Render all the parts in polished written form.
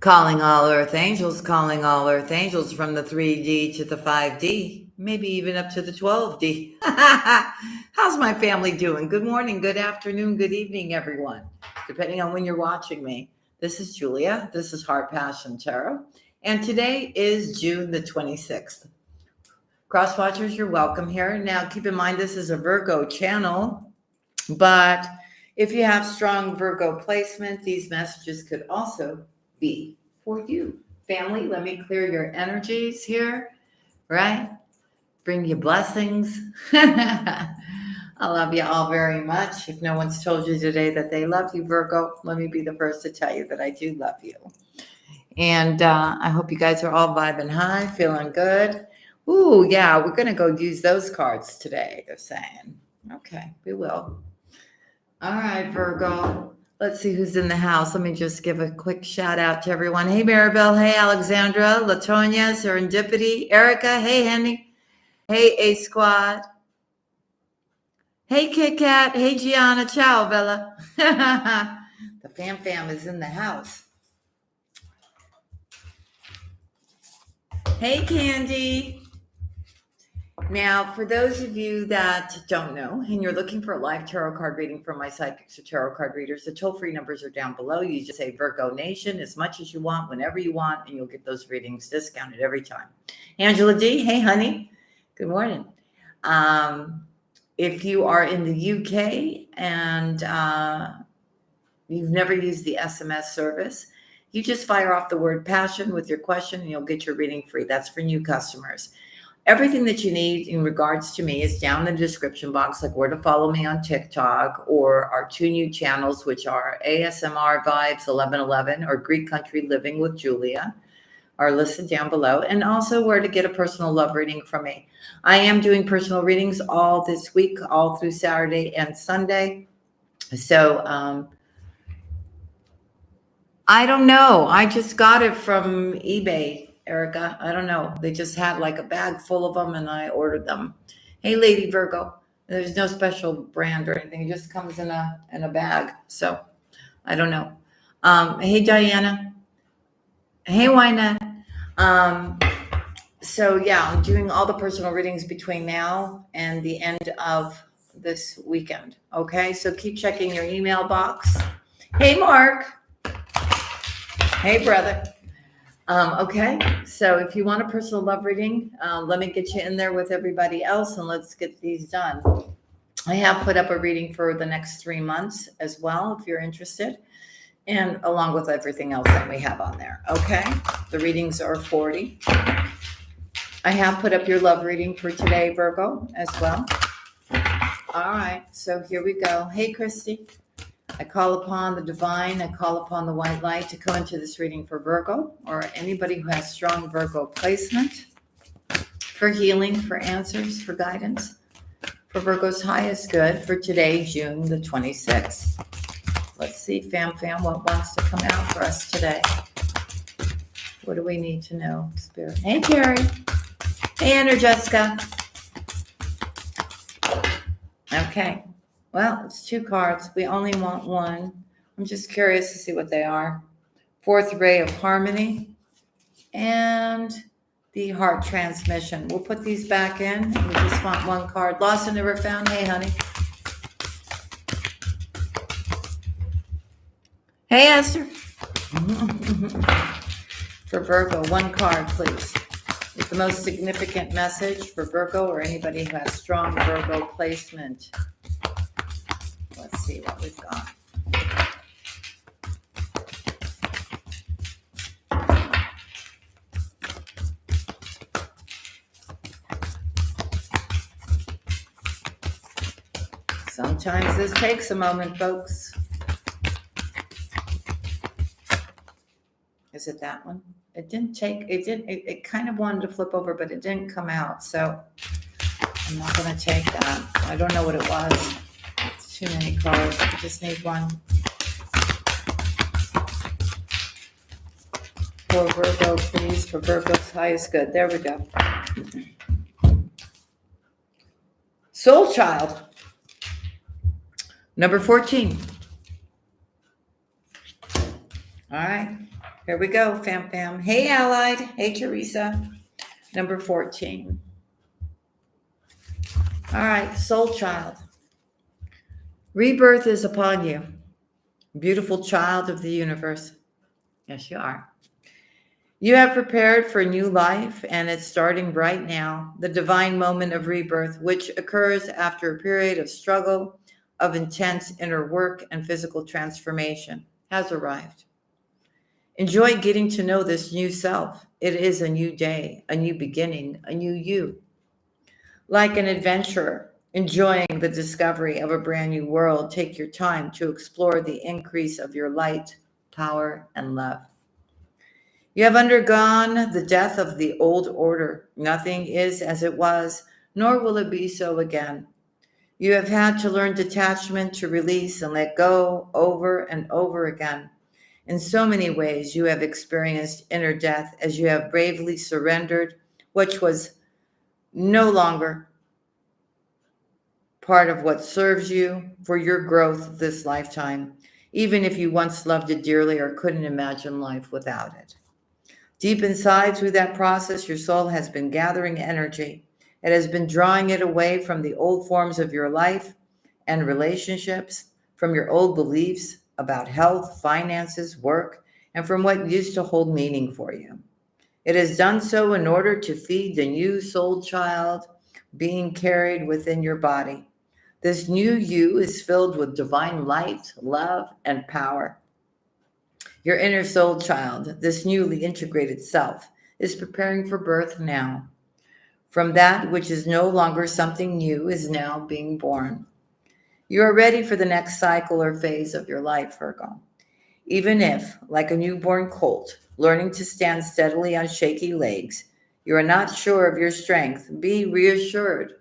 Calling all Earth Angels, calling all Earth Angels from the 3D to the 5D, maybe even up to the 12D. How's my family doing? Good morning, good afternoon, good evening, everyone, depending on when you're watching me. This is Julia. This is Heart Passion Tarot. And today is June the 26th. Cross watchers, you're welcome here. Now, keep in mind, this is a Virgo channel, but if you have strong Virgo placement, these messages could also be for you. Family, let me clear your energies here, right? Bring you blessings. I love you all very much. If no one's told you today that they love you, Virgo, let me be the first to tell you that I do love you. And I hope you guys are all vibing high, feeling good. Ooh, yeah, we're going to go use those cards today, they're saying. Okay, we will. All right, Virgo. Let's see who's in the house. Let me just give a quick shout out to everyone. Hey, Maribel. Hey, Alexandra. Latonia. Serendipity. Erica. Hey, Henny. Hey, A Squad. Hey, Kit Kat. Hey, Gianna. Ciao, Bella. The fam is in the house. Hey, Candy. Now, for those of you that don't know, and you're looking for a live tarot card reading from my psychics or tarot card readers, the toll-free numbers are down below. You just say Virgo Nation as much as you want, whenever you want, and you'll get those readings discounted every time. Angela D, hey, honey. Good morning. If you are in the UK and you've never used the SMS service, you just fire off the word passion with your question, and you'll get your reading free. That's for new customers. Everything that you need in regards to me is down in the description box, like where to follow me on TikTok or our two new channels, which are ASMR Vibes 1111 or Greek Country Living with Julia, are listed down below, and also where to get a personal love reading from me. I am doing personal readings all this week, all through Saturday and Sunday. So I don't know. I just got it from eBay. Erica, I don't know. They just had like a bag full of them and I ordered them. Hey, Lady Virgo. There's no special brand or anything. It just comes in a bag. So I don't know. Hey, Diana. Hey, Wynette. So yeah, I'm doing all the personal readings between now and the end of this weekend. Okay, so keep checking your email box. Hey, Mark. Hey, brother. Okay, so if you want a personal love reading, let me get you in there with everybody else and let's get these done. I have put up a reading for the next 3 months as well, if you're interested, and along with everything else that we have on there. Okay, the readings are 40. I have put up your love reading for today, Virgo, as well. All right, so here we go. Hey, Christy. I call upon the divine, I call upon the white light to come into this reading for Virgo or anybody who has strong Virgo placement, for healing, for answers, for guidance, for Virgo's highest good for today, June the 26th. Let's see, fam, what wants to come out for us today? What do we need to know, Spirit? Hey, Carrie. Hey, Anna Jessica. Okay. Well, it's 2 cards. We only want one. I'm just curious to see what they are. 4th ray of harmony and the heart transmission. We'll put these back in. We just want 1 card. Lost and never found. Hey, honey. Hey, Esther. For Virgo, 1 card, please. With the most significant message for Virgo or anybody who has strong Virgo placement. Let's see what we've got. Sometimes this takes a moment, folks. Is it that one? It didn't take, it kind of wanted to flip over, but it didn't come out. So I'm not going to take that. I don't know what it was. Too many cards. I just need 1. For Virgo, please. For Virgo's highest good. There we go. Soul Child. Number 14. All right. Here we go, fam. Hey, Allied. Hey, Teresa. Number 14. All right, soul child. Rebirth is upon you. Beautiful child of the universe. Yes, you are. You have prepared for a new life, and it's starting right now. The divine moment of rebirth, which occurs after a period of struggle, of intense inner work and physical transformation, has arrived. Enjoy getting to know this new self. It is a new day, a new beginning, a new you. Like an adventurer, enjoying the discovery of a brand new world, take your time to explore the increase of your light, power, and love. You have undergone the death of the old order. Nothing is as it was, nor will it be so again. You have had to learn detachment, to release and let go over and over again. In so many ways, you have experienced inner death as you have bravely surrendered, which was no longer part of what serves you for your growth this lifetime, even if you once loved it dearly or couldn't imagine life without it. Deep inside, through that process, your soul has been gathering energy. It has been drawing it away from the old forms of your life and relationships, from your old beliefs about health, finances, work, and from what used to hold meaning for you. It has done so in order to feed the new soul child being carried within your body. This new you is filled with divine light, love, and power. Your inner soul child, this newly integrated self, is preparing for birth now. From that which is no longer something new is now being born. You are ready for the next cycle or phase of your life, Virgo. Even if, like a newborn colt, learning to stand steadily on shaky legs, you are not sure of your strength, be reassured.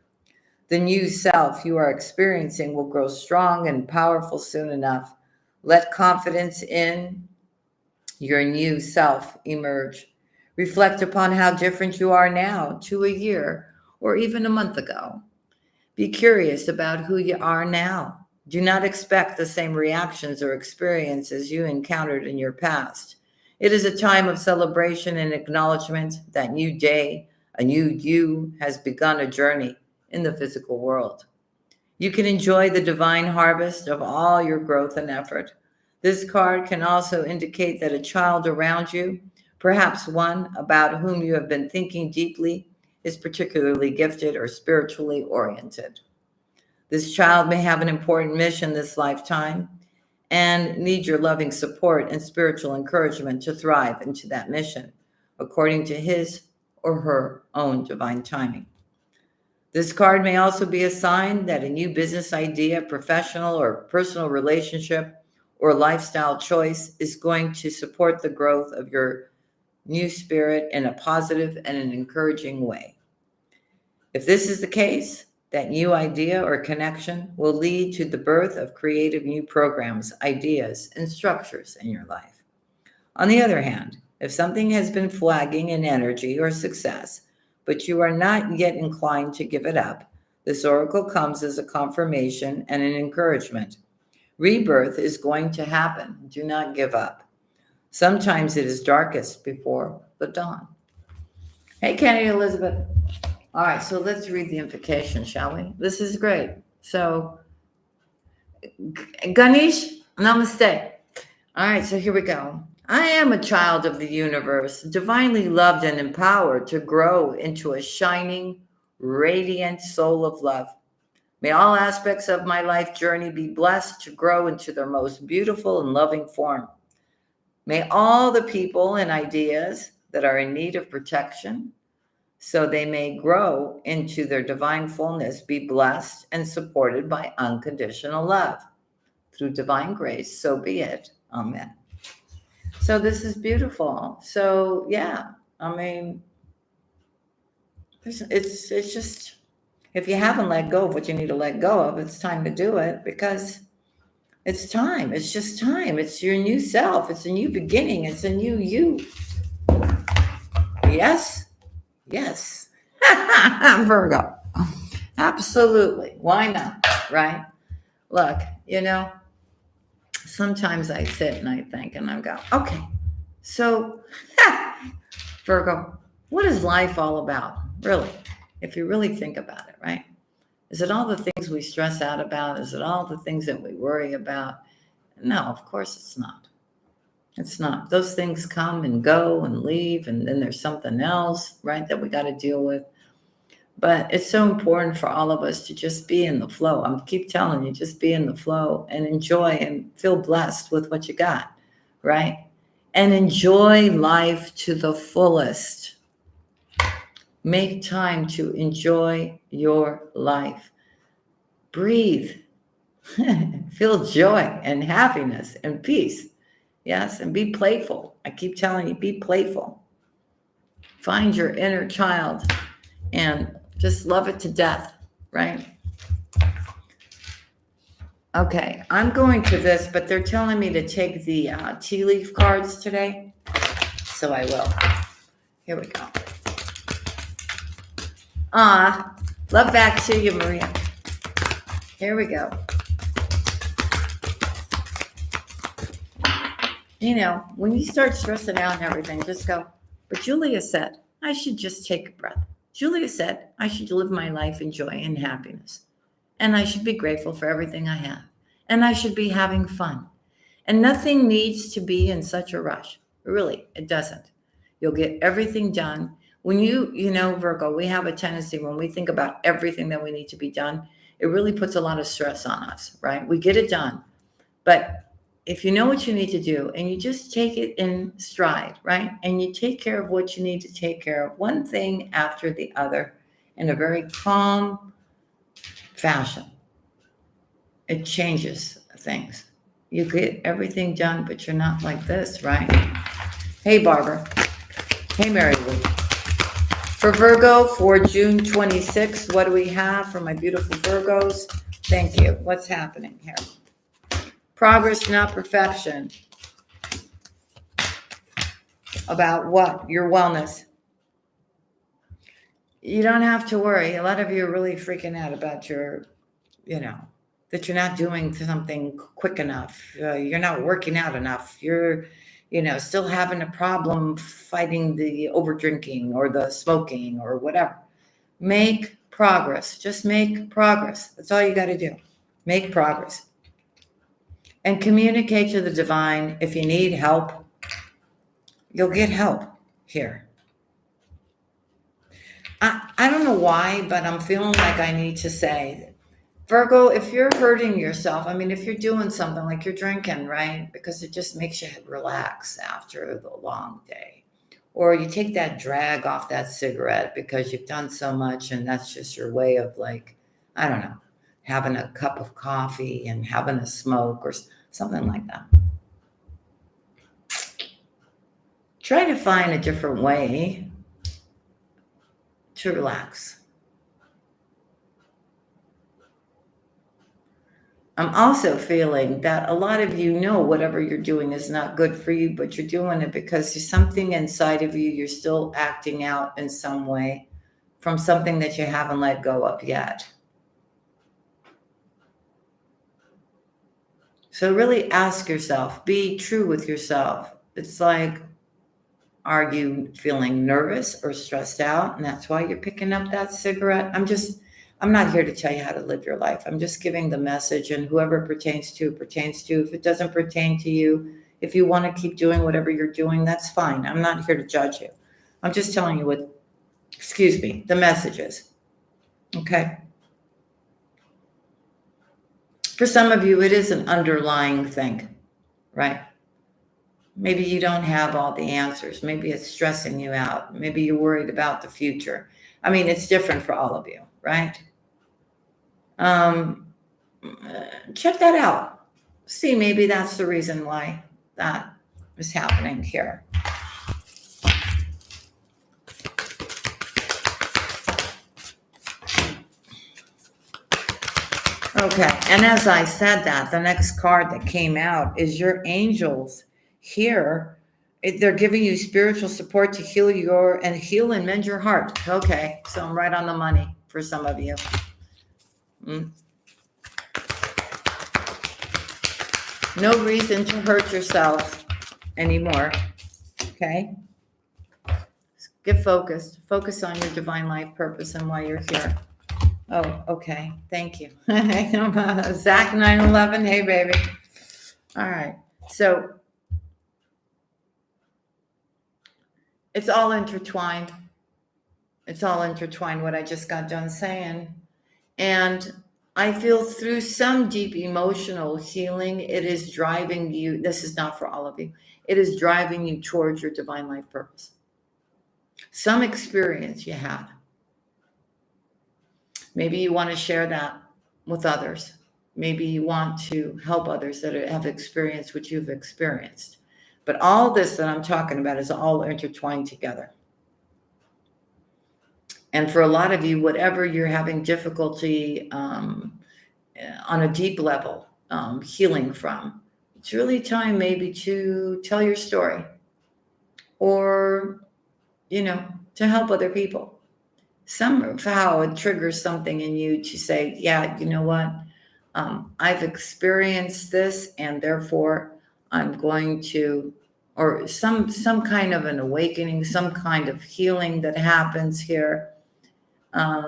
The new self you are experiencing will grow strong and powerful soon enough. Let confidence in your new self emerge. Reflect upon how different you are now to a year or even a month ago. Be curious about who you are now. Do not expect the same reactions or experiences you encountered in your past. It is a time of celebration and acknowledgement that new day, a new you, has begun a journey in the physical world. You can enjoy the divine harvest of all your growth and effort. This card can also indicate that a child around you, perhaps one about whom you have been thinking deeply, is particularly gifted or spiritually oriented. This child may have an important mission this lifetime and need your loving support and spiritual encouragement to thrive into that mission, according to his or her own divine timing. This card may also be a sign that a new business idea, professional or personal relationship, or lifestyle choice is going to support the growth of your new spirit in a positive and an encouraging way. If this is the case, that new idea or connection will lead to the birth of creative new programs, ideas, and structures in your life. On the other hand, if something has been flagging in energy or success, but you are not yet inclined to give it up, this oracle comes as a confirmation and an encouragement. Rebirth is going to happen. Do not give up. Sometimes it is darkest before the dawn. Hey, Kenny Elizabeth. All right, so let's read the invocation, shall we? This is great. So, Ganesh, namaste. All right, so here we go. I am a child of the universe, divinely loved and empowered to grow into a shining, radiant soul of love. May all aspects of my life journey be blessed to grow into their most beautiful and loving form. May all the people and ideas that are in need of protection, so they may grow into their divine fullness, be blessed and supported by unconditional love. Through divine grace, so be it. Amen. So this is beautiful. So yeah, I mean, it's just, if you haven't let go of what you need to let go of, it's time to do it, because it's time. It's just time. It's your new self. It's a new beginning. It's a new you. Yes. Yes. Virgo. Absolutely. Why not? Right? Look, sometimes I sit and I think and I go, okay, So, Virgo, what is life all about? Really, if you really think about it, right? Is it all the things we stress out about? Is it all the things that we worry about? No, of course it's not. It's not. Those things come and go and leave, and then there's something else, right, that we got to deal with. But it's so important for all of us to just be in the flow. I keep telling you, just be in the flow and enjoy and feel blessed with what you got, right? And enjoy life to the fullest. Make time to enjoy your life. Breathe. Feel joy and happiness and peace. Yes, and be playful. I keep telling you, be playful. Find your inner child and just love it to death, right? Okay, I'm going to this, but they're telling me to take the tea leaf cards today, so I will. Here we go. Love back to you, Maria. Here we go. You know, when you start stressing out and everything, just go, but Julia said, I should just take a breath. Julia said, I should live my life in joy and happiness. And I should be grateful for everything I have. And I should be having fun. And nothing needs to be in such a rush. Really, it doesn't. You'll get everything done. When you know, Virgo, we have a tendency when we think about everything that we need to be done, it really puts a lot of stress on us, right? We get it done. But if you know what you need to do and you just take it in stride, right? And you take care of what you need to take care of, one thing after the other in a very calm fashion, it changes things. You get everything done, but you're not like this, right? Hey, Barbara. Hey, Mary Lou. For Virgo, for June 26th, what do we have for my beautiful Virgos? Thank you. What's happening here? Progress, not perfection. About what? Your wellness. You don't have to worry. A lot of you are really freaking out about your, that you're not doing something quick enough. You're not working out enough. You're, still having a problem fighting the over drinking or the smoking or whatever. Make progress. Just make progress. That's all you got to do. Make progress. And communicate to the divine. If you need help, you'll get help here. I don't know why, but I'm feeling like I need to say, Virgo, if you're hurting yourself, if you're doing something like you're drinking, right? Because it just makes you relax after the long day. Or you take that drag off that cigarette because you've done so much and that's just your way of having a cup of coffee and having a smoke or something like that. Try to find a different way to relax. I'm also feeling that a lot of you know whatever you're doing is not good for you, but you're doing it because there's something inside of you. You're still acting out in some way from something that you haven't let go of yet. So really ask yourself, be true with yourself. It's like, are you feeling nervous or stressed out? And that's why you're picking up that cigarette. I'm not here to tell you how to live your life. I'm just giving the message, and whoever it pertains to. If it doesn't pertain to you, if you want to keep doing whatever you're doing, that's fine. I'm not here to judge you. I'm just telling you the message is. Okay? For some of you, it is an underlying thing, right? Maybe you don't have all the answers. Maybe it's stressing you out. Maybe you're worried about the future. It's different for all of you, right? Check that out. See, maybe that's the reason why that is happening here. Okay, and as I said that, the next card that came out is your angels here. They're giving you spiritual support to heal and mend your heart. Okay, so I'm right on the money for some of you. No reason to hurt yourself anymore. Okay? Get focused. Focus on your divine life purpose and why you're here. Oh, okay. Thank you. Zach 911. Hey, baby. All right. So it's all intertwined. It's all intertwined, what I just got done saying. And I feel through some deep emotional healing, it is driving you. This is not for all of you. It is driving you towards your divine life purpose. Some experience you had. Maybe you want to share that with others. Maybe you want to help others that have experienced what you've experienced. But all this that I'm talking about is all intertwined together. And for a lot of you, whatever you're having difficulty on a deep level healing from, it's really time maybe to tell your story or, to help other people. Somehow it triggers something in you to say, yeah, you know what? I've experienced this and therefore I'm going to, or some kind of an awakening, some kind of healing that happens here. I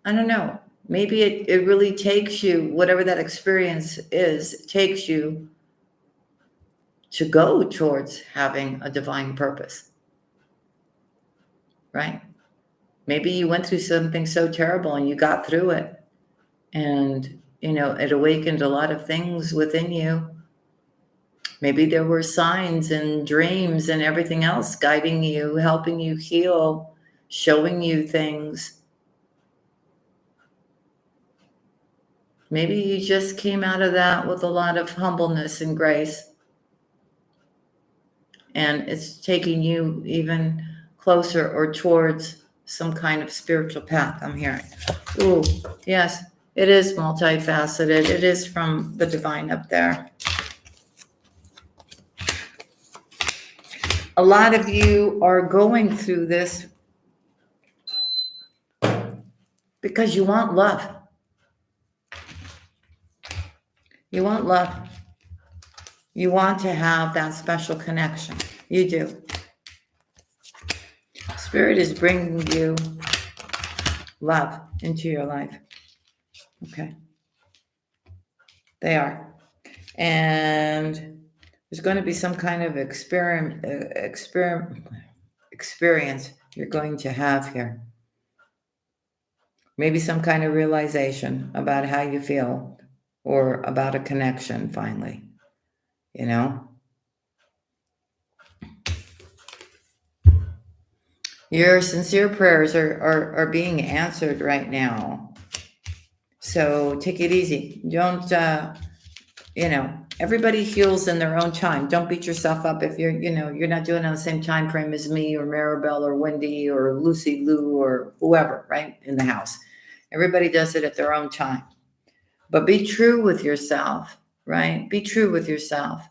don't know. Maybe it really takes you, whatever that experience is, takes you to go towards having a divine purpose, right? Maybe you went through something so terrible and you got through it. And, it awakened a lot of things within you. Maybe there were signs and dreams and everything else guiding you, helping you heal, showing you things. Maybe you just came out of that with a lot of humbleness and grace. And it's taking you even closer or towards some kind of spiritual path, I'm hearing. Ooh, yes, it is multifaceted. It is from the divine up there. A lot of you are going through this because you want love. You want love. You want to have that special connection. You do. Spirit is bringing you love into your life. Okay. They are. And there's going to be some kind of experience you're going to have here. Maybe some kind of realization about how you feel or about a connection finally, Your sincere prayers are being answered right now. So take it easy. Don't, everybody heals in their own time. Don't beat yourself up if you're not doing it on the same time frame as me or Maribel or Wendy or Lucy Lou or whoever, right, in the house. Everybody does it at their own time. But be true with yourself, right? Be true with yourself.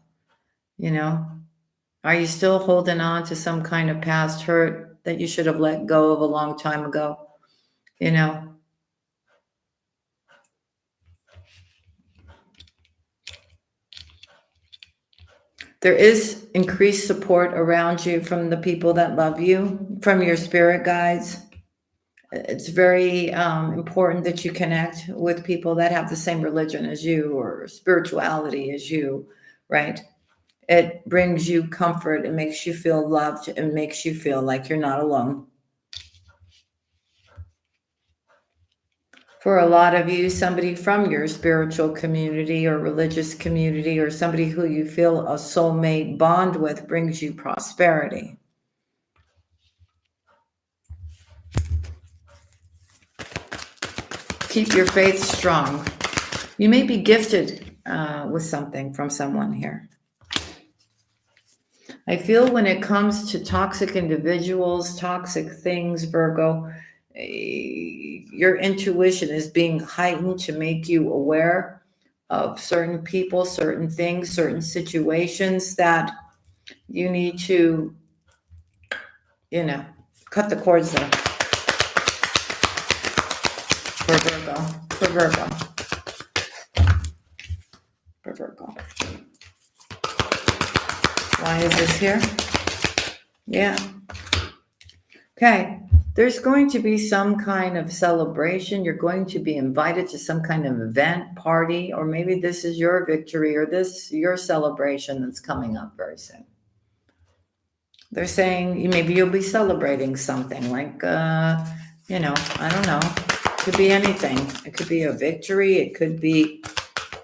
Are you still holding on to some kind of past hurt that you should have let go of a long time ago? There is increased support around you from the people that love you, from your spirit guides. It's very important that you connect with people that have the same religion as you or spirituality as you, right? It brings you comfort. It makes you feel loved. It makes you feel like you're not alone. For a lot of you, somebody from your spiritual community or religious community or somebody who you feel a soulmate bond with brings you prosperity. Keep your faith strong. You may be gifted with something from someone here. I feel when it comes to toxic individuals, toxic things, Virgo, your intuition is being heightened to make you aware of certain people, certain things, certain situations that you need to, cut the cords there. For Virgo. Why is this here? Yeah. Okay. There's going to be some kind of celebration. You're going to be invited to some kind of event, party, or maybe this is your victory or your celebration that's coming up very soon. They're saying maybe you'll be celebrating something like, I don't know. It could be anything. It could be a victory. It could be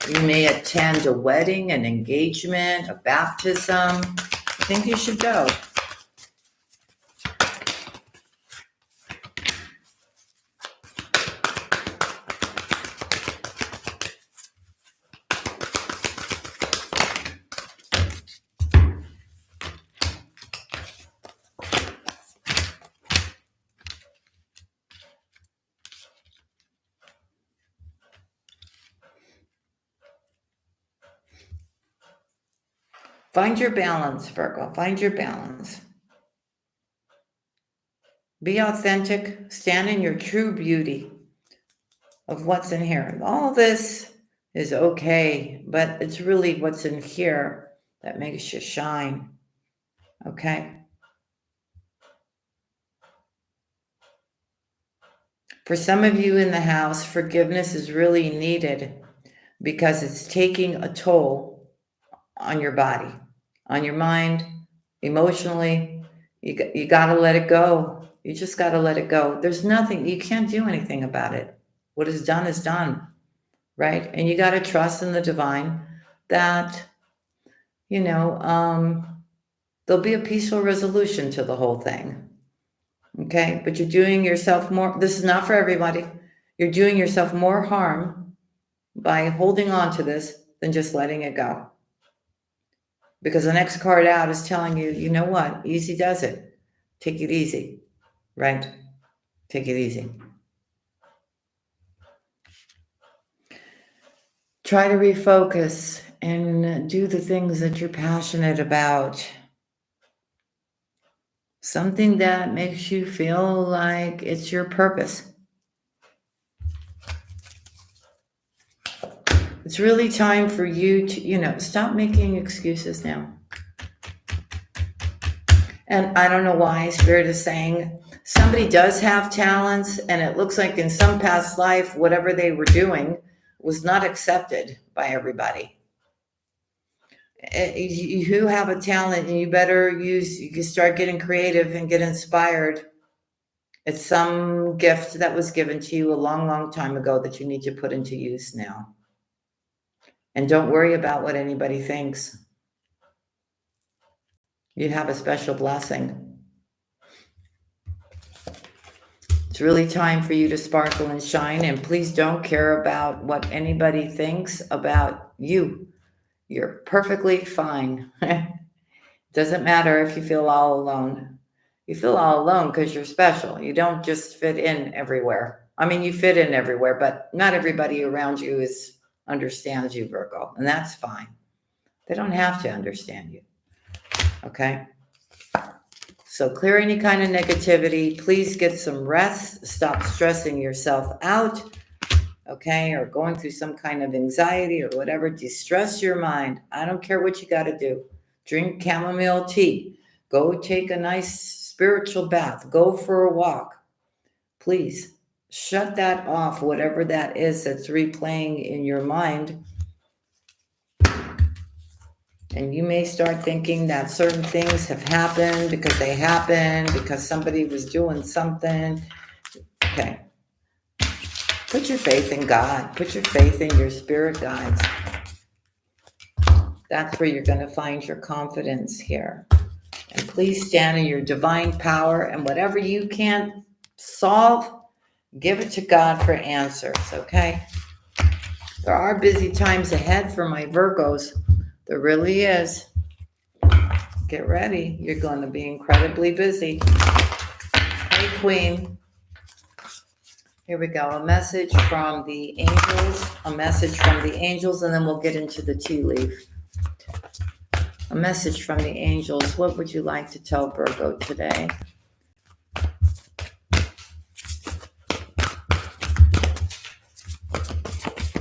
you may attend a wedding, an engagement, a baptism. I think you should go. Find your balance, Virgo. Find your balance. Be authentic. Stand in your true beauty of what's in here. All this is okay, but it's really what's in here that makes you shine. Okay? For some of you in the house, forgiveness is really needed because it's taking a toll on your body, on your mind, emotionally. You got to let it go. You just got to let it go. There's nothing, you can't do anything about it. What is done, right? And you got to trust in the divine that, there'll be a peaceful resolution to the whole thing. Okay? But you're doing yourself more, this is not for everybody. You're doing yourself more harm by holding on to this than just letting it go. Because the next card out is telling you, you know what? Easy does it. Take it easy, right? Take it easy. Try to refocus and do the things that you're passionate about. Something that makes you feel like it's your purpose. It's really time for you to, stop making excuses now. And I don't know why Spirit is saying somebody does have talents, and it looks like in some past life, whatever they were doing was not accepted by everybody. You have a talent, and you can start getting creative and get inspired. It's some gift that was given to you a long, long time ago that you need to put into use now. And don't worry about what anybody thinks. You have a special blessing. It's really time for you to sparkle and shine, and please don't care about what anybody thinks about you. You're perfectly fine. Doesn't matter if you feel all alone. You feel all alone because you're special. You don't just fit in everywhere. I mean, you fit in everywhere, but not everybody around you understands you, Virgo, and that's fine. They don't have to understand you. Okay? So clear any kind of negativity. Please get some rest. Stop stressing yourself out, okay, or going through some kind of anxiety or whatever. De-stress your mind. I don't care what you got to do. Drink chamomile tea. Go take a nice spiritual bath. Go for a walk. Please shut that off, whatever that is that's replaying in your mind. And you may start thinking that certain things have happened because somebody was doing something. Okay. Put your faith in God. Put your faith in your spirit guides. That's where you're going to find your confidence here. And please stand in your divine power. And whatever you can't solve, give it to God for answers, okay? There are busy times ahead for my Virgos. There really is. Get ready. You're going to be incredibly busy. Hey, Queen. Here we go. A message from the angels. A message from the angels, and then we'll get into the tea leaf. A message from the angels. What would you like to tell Virgo today?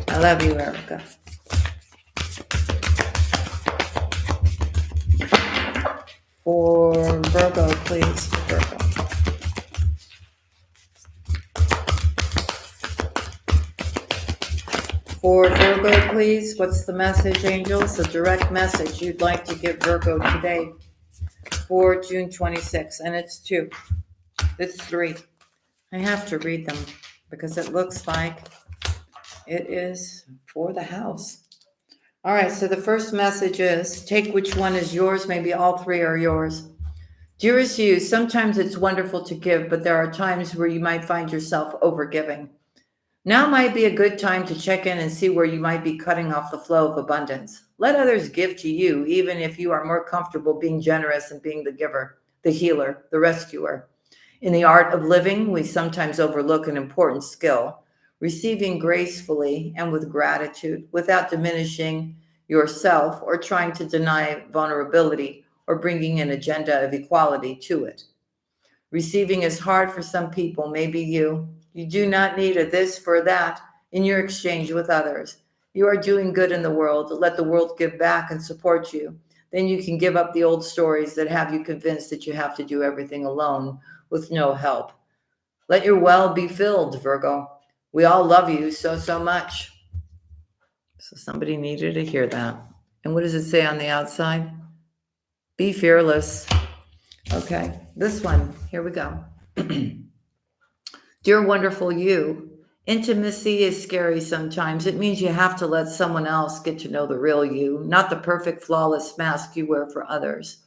I love you, Erica. For Virgo, please. Virgo. For Virgo, please. What's the message, angels? A direct message you'd like to give Virgo today for June 26th. And it's 2. It's 3. I have to read them because it looks like it is for the house. All right, so the first message is take which one is yours. Maybe all 3 are yours. Dearest you, sometimes it's wonderful to give, but there are times where you might find yourself overgiving. Now might be a good time to check in and see where you might be cutting off the flow of abundance. Let others give to you, even if you are more comfortable being generous and being the giver, the healer, the rescuer. In the art of living, we sometimes overlook an important skill, receiving gracefully and with gratitude without diminishing yourself or trying to deny vulnerability or bringing an agenda of equality to it. Receiving is hard for some people, maybe you. You do not need a this for that in your exchange with others. You are doing good in the world. Let the world give back and support you. Then you can give up the old stories that have you convinced that you have to do everything alone with no help. Let your well be filled, Virgo. We all love you so much. So somebody needed to hear that. And what does it say on the outside? Be fearless. Okay, this one, here we go. Dear wonderful you, intimacy is scary sometimes. It means you have to let someone else get to know the real you, not the perfect, flawless mask you wear for others.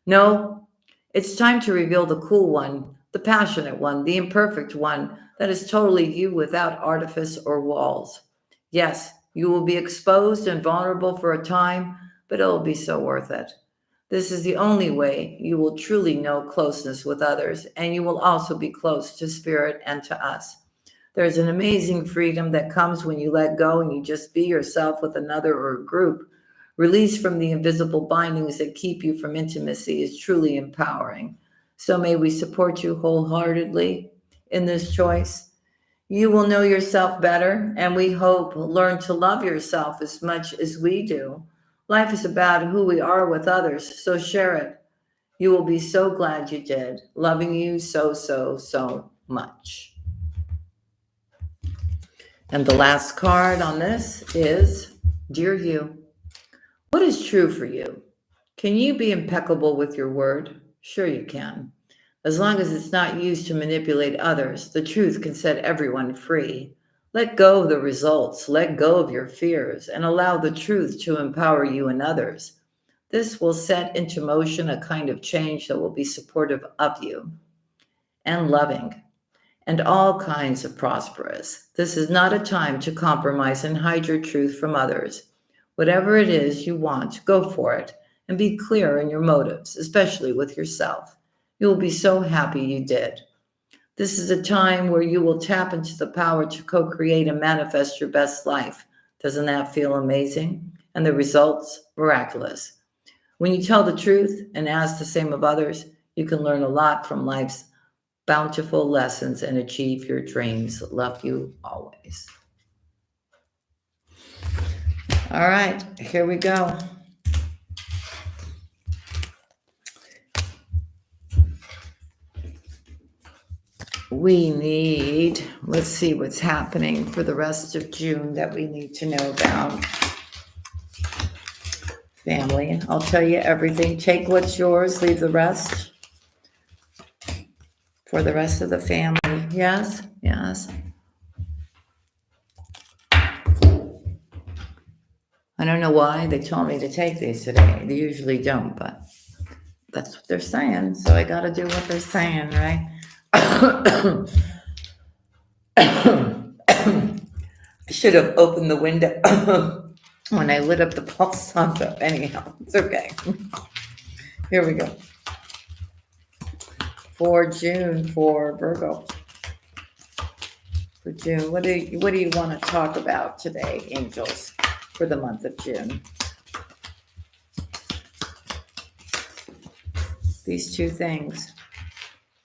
No, it's time to reveal the cool one, the passionate one, the imperfect one that is totally you without artifice or walls. Yes, you will be exposed and vulnerable for a time, but it will be so worth it. This is the only way you will truly know closeness with others, and you will also be close to spirit and to us. There's an amazing freedom that comes when you let go and you just be yourself with another or a group. Release from the invisible bindings that keep you from intimacy is truly empowering. So may we support you wholeheartedly in this choice. You will know yourself better, and we hope learn to love yourself as much as we do. Life is about who we are with others, so share it. You will be so glad you did. Loving you so much. And the last card on this is, Dear you, what is true for you? Can you be impeccable with your word? Sure you can. As long as it's not used to manipulate others, the truth can set everyone free. Let go of the results, let go of your fears, and allow the truth to empower you and others. This will set into motion a kind of change that will be supportive of you and loving and all kinds of prosperous. This is not a time to compromise and hide your truth from others. Whatever it is you want, go for it and be clear in your motives, especially with yourself. You will be so happy you did. This is a time where you will tap into the power to co-create and manifest your best life. Doesn't that feel amazing? And the results, miraculous. When you tell the truth and ask the same of others, you can learn a lot from life's bountiful lessons and achieve your dreams. Love you always. All right, here we go. We need, let's see what's happening for the rest of June that we need to know about. Family, I'll tell you everything. Take what's yours, leave the rest. For the rest of the family. Yes. I don't know why they told me to take these today. They usually don't, but that's what they're saying. So I got to do what they're saying, right? I should have opened the window when I lit up the Palo Santo. Anyhow, it's okay. Here we go. For June, for Virgo. For June, what do you want to talk about today, angels, for the month of June? These 2 things.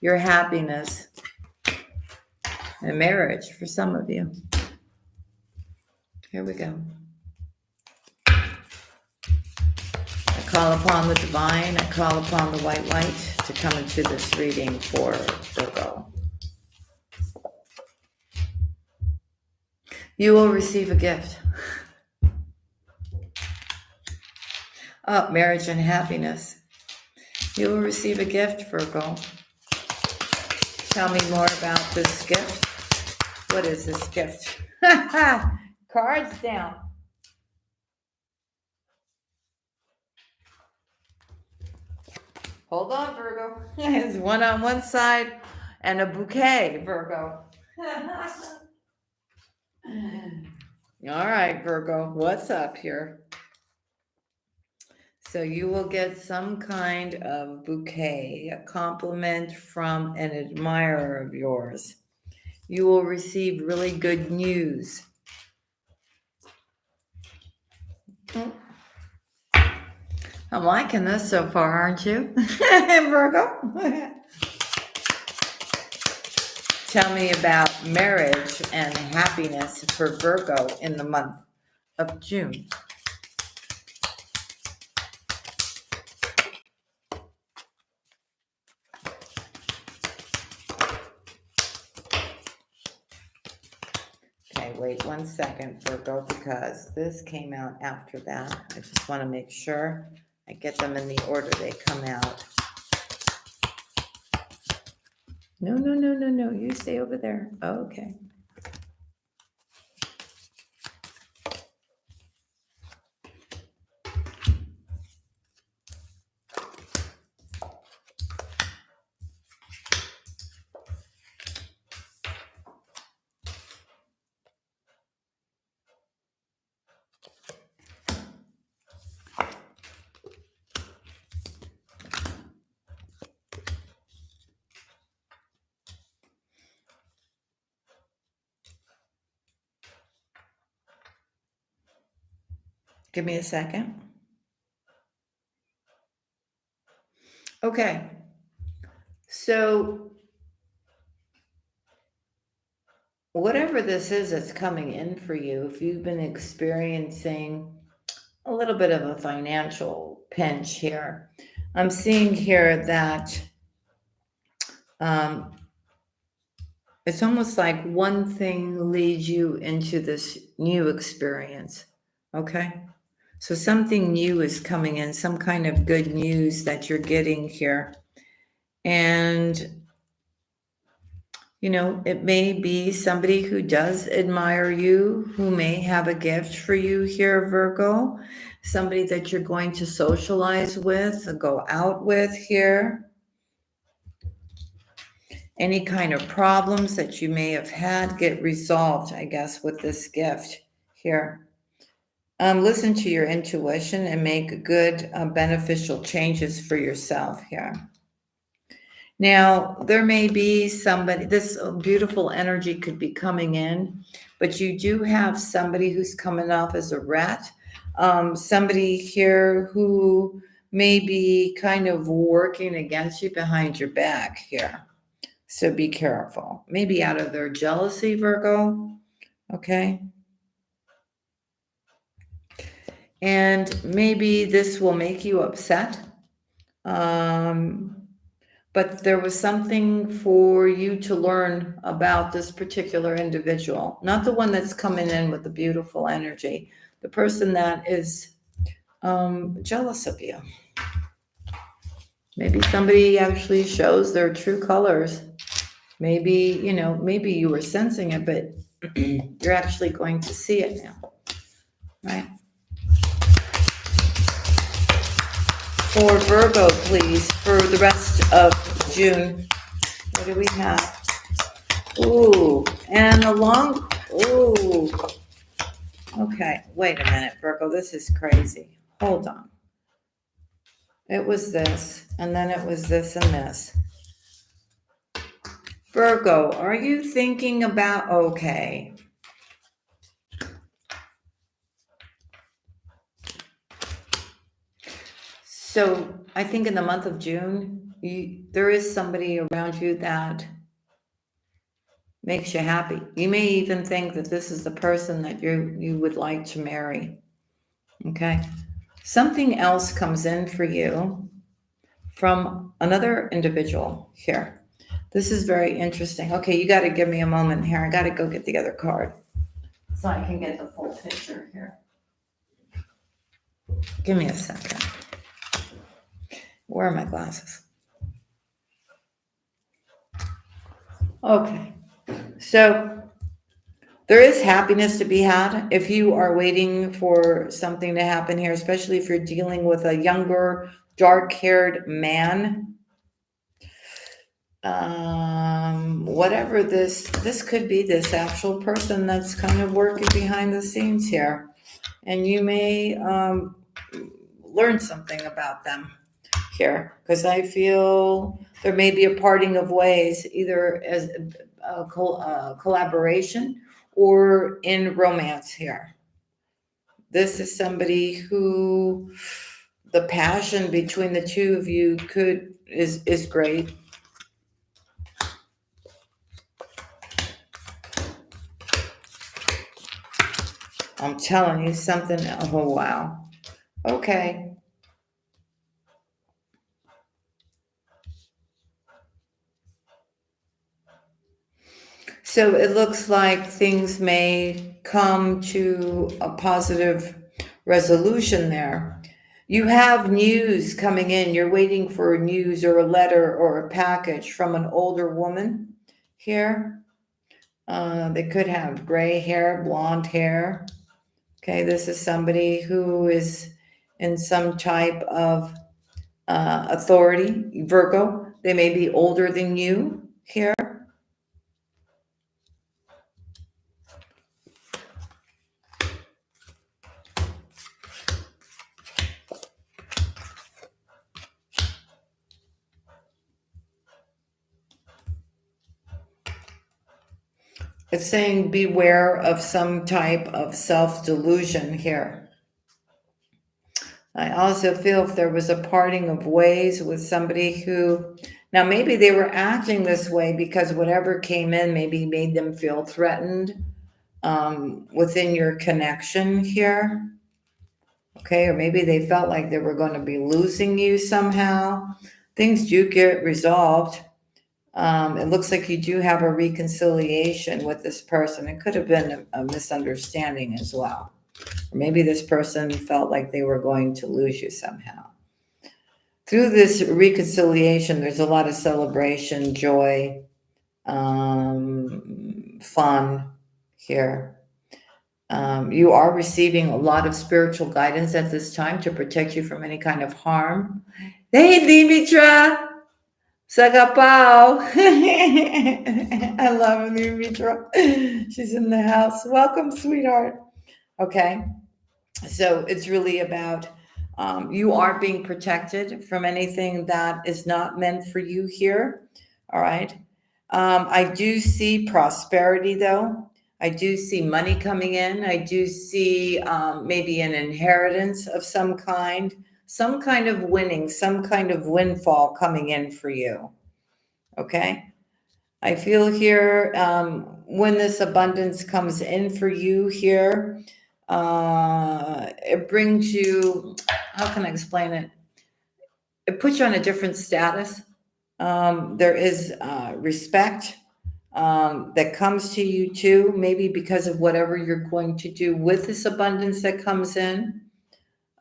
Your happiness and marriage for some of you. Here we go. The call upon the divine. I call upon the white light to come into this reading for Virgo. You will receive a gift. Oh, marriage and happiness. You will receive a gift, Virgo. Tell me more about this gift. What is this gift? Cards down. Hold on, Virgo. There's one on one side and a bouquet, Virgo. All right, Virgo, what's up here? So you will get some kind of bouquet, a compliment from an admirer of yours. You will receive really good news. I'm liking this so far, aren't you, Virgo? Tell me about marriage and happiness for Virgo in the month of June. Okay, wait 1 second, Virgo, because this came out after that. I just want to make sure I get them in the order they come out. No, you stay over there. Okay. Give me a second. Okay. So whatever this is that's coming in for you, if you've been experiencing a little bit of a financial pinch here, I'm seeing here that it's almost like one thing leads you into this new experience. Okay. So something new is coming in, some kind of good news that you're getting here. And, you know, it may be somebody who does admire you, who may have a gift for you here, Virgo. Somebody that you're going to socialize with, go out with here. Any kind of problems that you may have had get resolved, I guess, with this gift here. Listen to your intuition and make good, beneficial changes for yourself here. Now, there may be somebody, this beautiful energy could be coming in, but you do have somebody who's coming off as a rat. Somebody here who may be kind of working against you behind your back here. So be careful. Maybe out of their jealousy, Virgo. Okay. And maybe this will make you upset. But there was something for you to learn about this particular individual. Not the one that's coming in with the beautiful energy. The person that is jealous of you. Maybe somebody actually shows their true colors. Maybe, you know, maybe you were sensing it, but you're actually going to see it now, right? For Virgo, please, for the rest of June. What do we have? Ooh, and along, ooh. Okay, wait a minute, Virgo, this is crazy. Hold on. It was this, and then it was this and this. Virgo, are you thinking about, okay. So I think in the month of June, there is somebody around you that makes you happy. You may even think that this is the person that you would like to marry. Okay. Something else comes in for you from another individual here. This is very interesting. Okay, you got to give me a moment here. I got to go get the other card so I can get the full picture here. Give me a second. Where are my glasses? Okay, so there is happiness to be had if you are waiting for something to happen here, especially if you're dealing with a younger, dark-haired man. Whatever this could be, this actual person that's kind of working behind the scenes here, and you may learn something about them here, because I feel there may be a parting of ways, either as a collaboration or in romance here. This is somebody who the passion between the two of you is great. I'm telling you something. Oh, wow. Okay. So it looks like things may come to a positive resolution there. You have news coming in. You're waiting for news or a letter or a package from an older woman here. They could have gray hair, blonde hair. Okay, this is somebody who is in some type of authority. Virgo, they may be older than you here. It's saying beware of some type of self-delusion here. I also feel if there was a parting of ways with somebody who, now maybe they were acting this way because whatever came in maybe made them feel threatened within your connection here. Okay, or maybe they felt like they were going to be losing you somehow. Things do get resolved. It looks like you do have a reconciliation with this person. It could have been a misunderstanding as well. Or maybe this person felt like they were going to lose you somehow. Through this reconciliation, there's a lot of celebration, joy, fun here. You are receiving a lot of spiritual guidance at this time to protect you from any kind of harm. Hey, Dimitra! Sagapao. I love Dimitra. She's in the house. Welcome, sweetheart. Okay. So it's really about you are being protected from anything that is not meant for you here. All right. I do see prosperity, though. I do see money coming in. I do see maybe an inheritance of some kind of winning, some kind of windfall coming in for you. Okay. I feel here when this abundance comes in for you here, it brings you, how can I explain it? It puts you on a different status. There is respect that comes to you too, maybe because of whatever you're going to do with this abundance that comes in.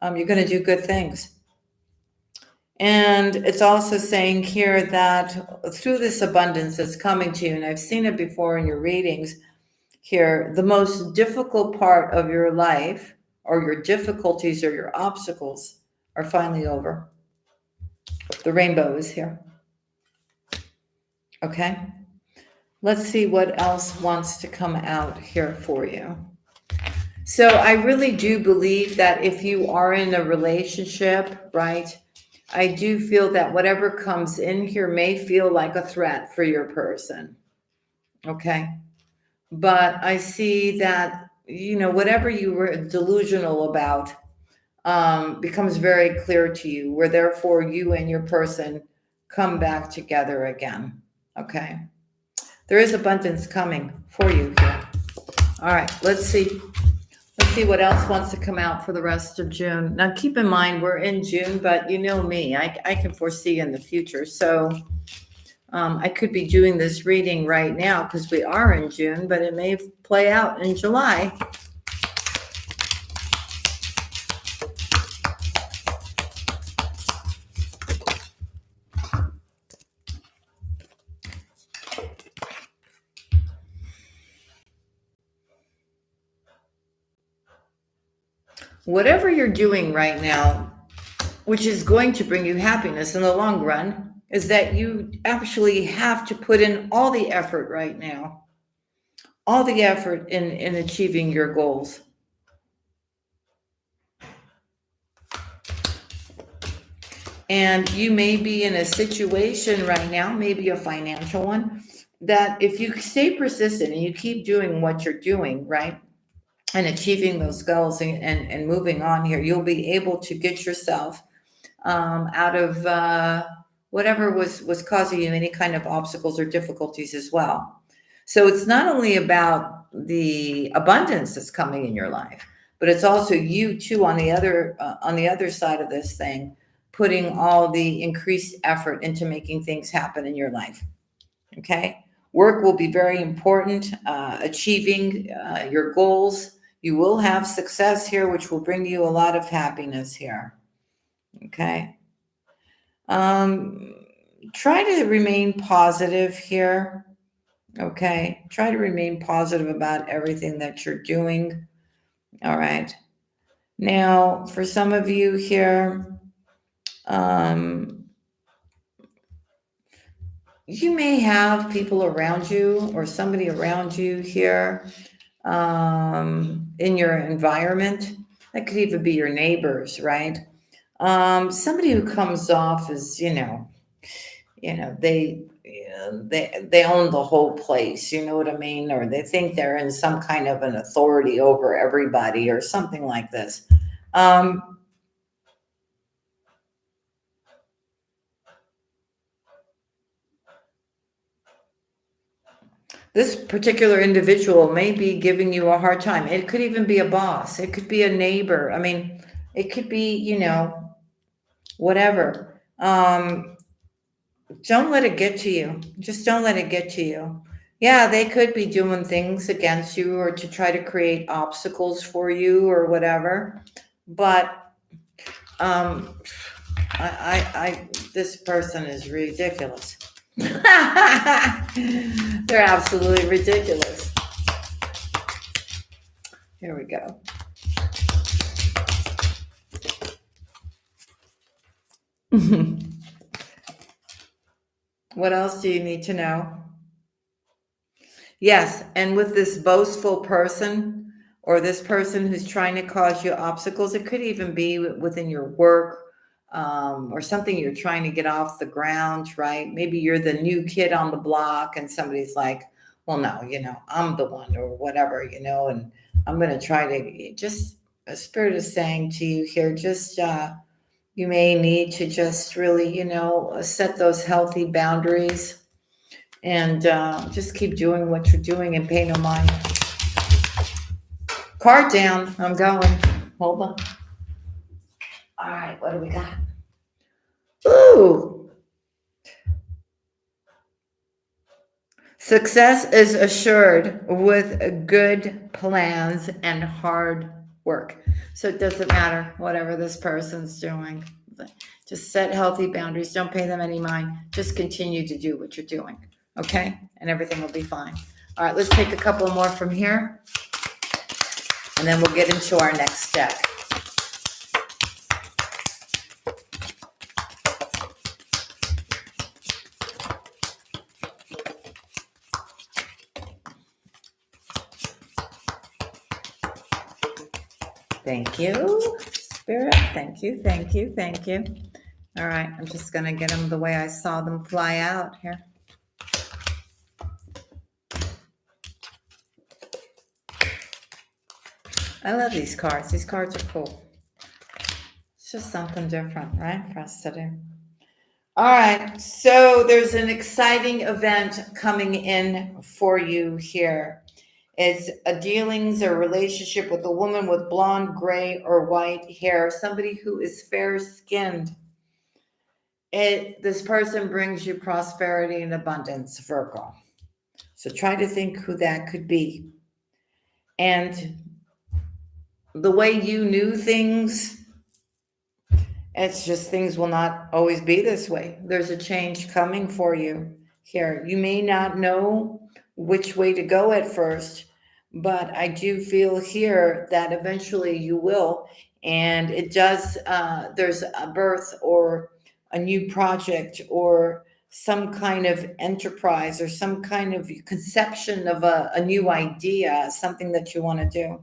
You're going to do good things. And it's also saying here that through this abundance that's coming to you, and I've seen it before in your readings here, the most difficult part of your life or your difficulties or your obstacles are finally over. The rainbow is here. Okay. Let's see what else wants to come out here for you. So I really do believe that if you are in a relationship, right, I do feel that whatever comes in here may feel like a threat for your person. Okay. But I see that, whatever you were delusional about becomes very clear to you, where therefore you and your person come back together again. Okay. There is abundance coming for you here. All right. Let's see see what else wants to come out for the rest of June. Now, keep in mind, we're in June, but you know me, I can foresee in the future. So I could be doing this reading right now because we are in June, but it may play out in July. Whatever you're doing right now, which is going to bring you happiness in the long run, is that you actually have to put in all the effort right now, all the effort in achieving your goals. And you may be in a situation right now, maybe a financial one, that if you stay persistent and you keep doing what you're doing, right, and achieving those goals and moving on here, you'll be able to get yourself out of whatever was causing you any kind of obstacles or difficulties as well. So it's not only about the abundance that's coming in your life, but it's also you too on the other side of this thing, putting all the increased effort into making things happen in your life. Okay, work will be very important. Achieving your goals, you will have success here, which will bring you a lot of happiness here. Okay. Try to remain positive here. Okay. Try to remain positive about everything that you're doing. All right. Now, for some of you here, you may have people around you or somebody around you here in your environment. That could even be your neighbors, right? Somebody who comes off as, they own the whole place, you know what I mean? Or they think they're in some kind of an authority over everybody or something like this. This particular individual may be giving you a hard time. It could even be a boss. It could be a neighbor. I mean, it could be, whatever. Don't let it get to you. Just don't let it get to you. Yeah, they could be doing things against you or to try to create obstacles for you or whatever. But this person is ridiculous. They're absolutely ridiculous. Here we go. What else do you need to know? Yes, and with this boastful person or this person who's trying to cause you obstacles, it could even be within your work or something you're trying to get off the ground, right? Maybe you're the new kid on the block and somebody's like, well, no, I'm the one or whatever, and I'm going to try to just, a spirit is saying to you here, just, you may need to just really, set those healthy boundaries and just keep doing what you're doing and pay no mind. Card down. I'm going. Hold on. All right. What do we got? Ooh. Success is assured with good plans and hard work. So it doesn't matter whatever this person's doing. Just set healthy boundaries. Don't pay them any mind. Just continue to do what you're doing. Okay? And everything will be fine. All right, let's take a couple more from here. And then we'll get into our next deck. Thank you, Spirit. Thank you, thank you, thank you. All right, I'm just going to get them the way I saw them fly out here. I love these cards. These cards are cool. It's just something different, right, for us to do. All right, so there's an exciting event coming in for you here. It's a dealings or relationship with a woman with blonde, gray, or white hair, somebody who is fair-skinned. This person brings you prosperity and abundance, Virgo. So try to think who that could be. And the way you knew things, it's just things will not always be this way. There's a change coming for you here. You may not know which way to go at first, but I do feel here that eventually you will. And it does, there's a birth or a new project or some kind of enterprise or some kind of conception of a new idea, something that you want to do.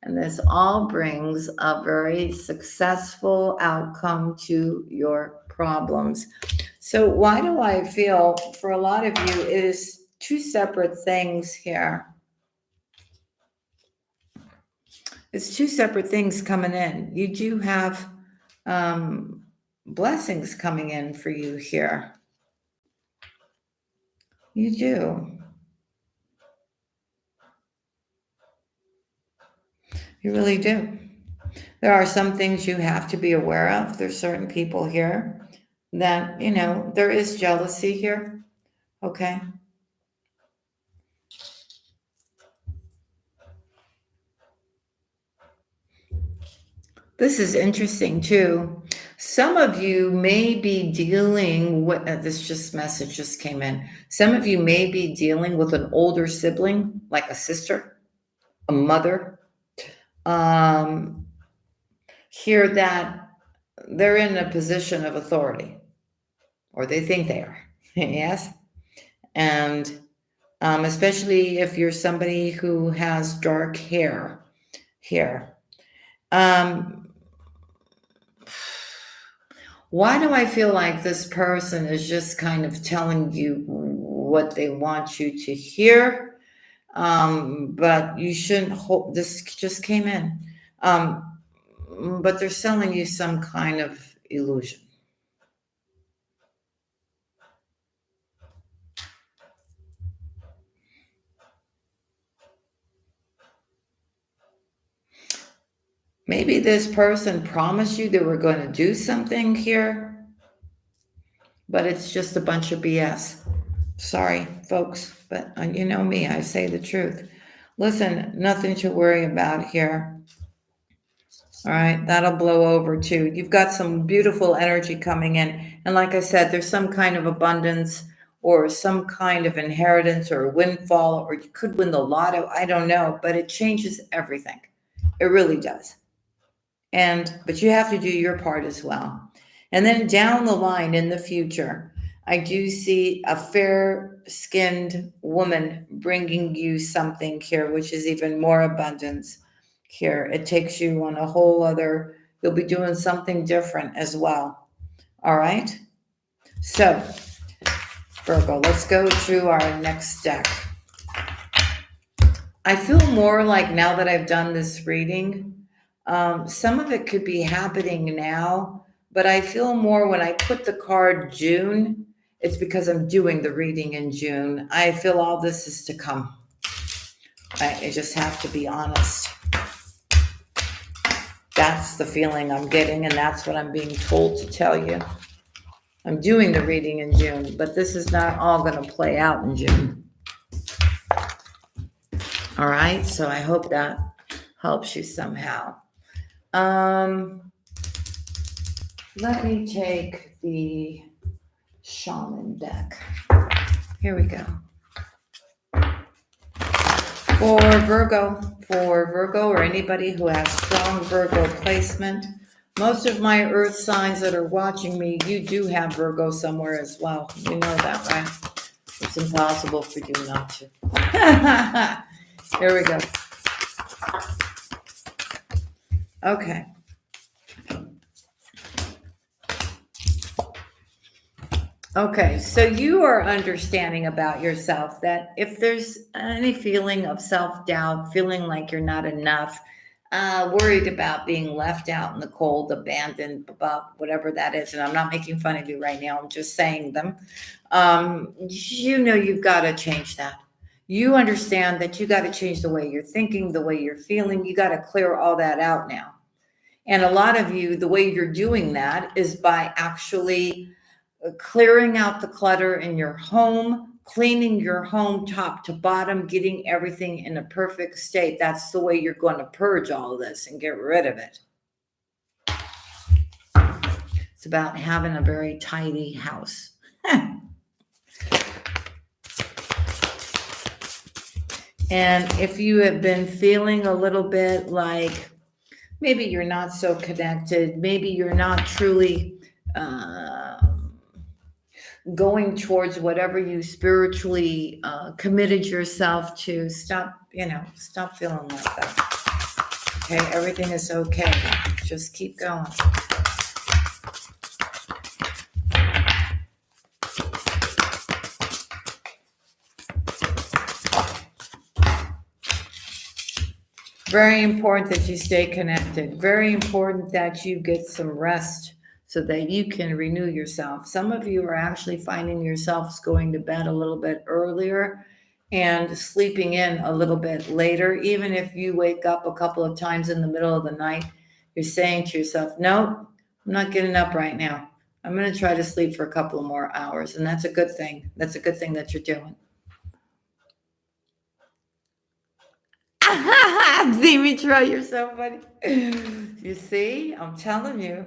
And this all brings a very successful outcome to your problems. So why do I feel for a lot of you it is two separate things here? It's two separate things coming in. You do have blessings coming in for you here. You do. You really do. There are some things you have to be aware of. There's certain people here that, there is jealousy here. Okay. This is interesting too. Some of you may be dealing with, this message just came in. Some of you may be dealing with an older sibling, like a sister, a mother. Hear that they're in a position of authority, or they think they are. Yes. And especially if you're somebody who has dark hair here. Why do I feel like this person is just kind of telling you what they want you to hear? But you shouldn't hold, this just came in. But they're selling you some kind of illusion. Maybe this person promised you they were going to do something here, but it's just a bunch of BS. Sorry, folks, but you know me, I say the truth. Listen, nothing to worry about here. All right, that'll blow over too. You've got some beautiful energy coming in. And like I said, there's some kind of abundance or some kind of inheritance or windfall, or you could win the lotto. I don't know, but it changes everything. It really does. But you have to do your part as well. And then down the line in the future, I do see a fair-skinned woman bringing you something here, which is even more abundance here. It takes you on a whole other, you'll be doing something different as well. All right? So, Virgo, let's go to our next deck. I feel more like now that I've done this reading, some of it could be happening now, but I feel more when I put the card June, it's because I'm doing the reading in June. I feel all this is to come. I just have to be honest. That's the feeling I'm getting, and that's what I'm being told to tell you. I'm doing the reading in June, but this is not all going to play out in June. All right, so I hope that helps you somehow. Let me take the Shaman deck. Here we go. For Virgo or anybody who has strong Virgo placement, most of my earth signs that are watching me, you do have Virgo somewhere as well. You know that, right? It's impossible for you not to. Here we go. Okay. Okay, so you are understanding about yourself that if there's any feeling of self-doubt, feeling like you're not enough, worried about being left out in the cold, abandoned, about whatever that is, and I'm not making fun of you right now, I'm just saying them, you've got to change that. You understand that you got to change the way you're thinking, the way you're feeling. You got to clear all that out now. And a lot of you, the way you're doing that is by actually clearing out the clutter in your home, cleaning your home top to bottom, getting everything in a perfect state. That's the way you're going to purge all of this and get rid of it. It's about having a very tidy house. And if you have been feeling a little bit like maybe you're not so connected, maybe you're not truly going towards whatever you spiritually committed yourself to, stop feeling like that. Okay, everything is okay. Just keep going. Very important that you stay connected. Very important that you get some rest so that you can renew yourself. Some of you are actually finding yourselves going to bed a little bit earlier and sleeping in a little bit later. Even if you wake up a couple of times in the middle of the night, you're saying to yourself, no, I'm not getting up right now. I'm going to try to sleep for a couple of more hours. And that's a good thing. That's a good thing that you're doing. Dimitra, you're so funny. You see, I'm telling you,